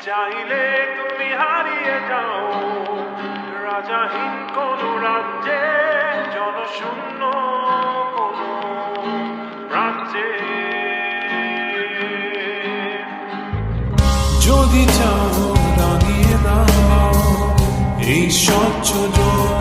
চাইলে তুমি হারিয়ে যাও রাজাহীন কোন রাজ্যে, জনশূন্য কোন রাজ্যে। যদি চাও রাঙিয়ে দাও এই স্বচ্ছ জল